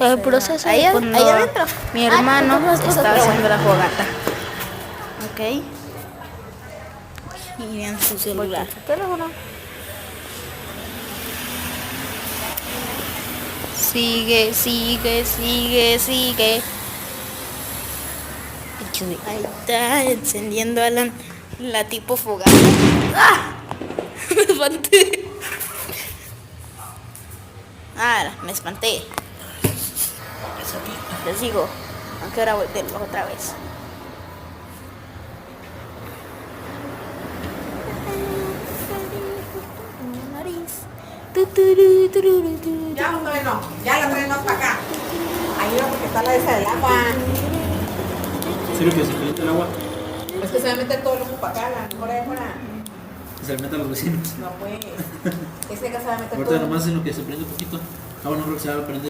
El proceso ahí, de cuando ahí adentro. mi hermano estaba haciendo la fogata. Ok. Y en su celular. Teléfono. Sigue, sigue, sigue, sigue. Ahí está encendiendo Alan la tipo fogata. ¡Ah! Me espanté. Ah, me espanté. Les digo, aunque ahora voltemos otra vez. Ya lo traen para acá. Ahí va porque está la esa del agua. ¿Sí lo que se calienta el agua? Es que se va a meter todo el ojo para acá, la mejor ahí fuera. Se le mete a los vecinos. No pues. Es que acá se va a meter Ahorita todo. nomás en lo que se prende un poquito. Ah, bueno, creo que se va a prender.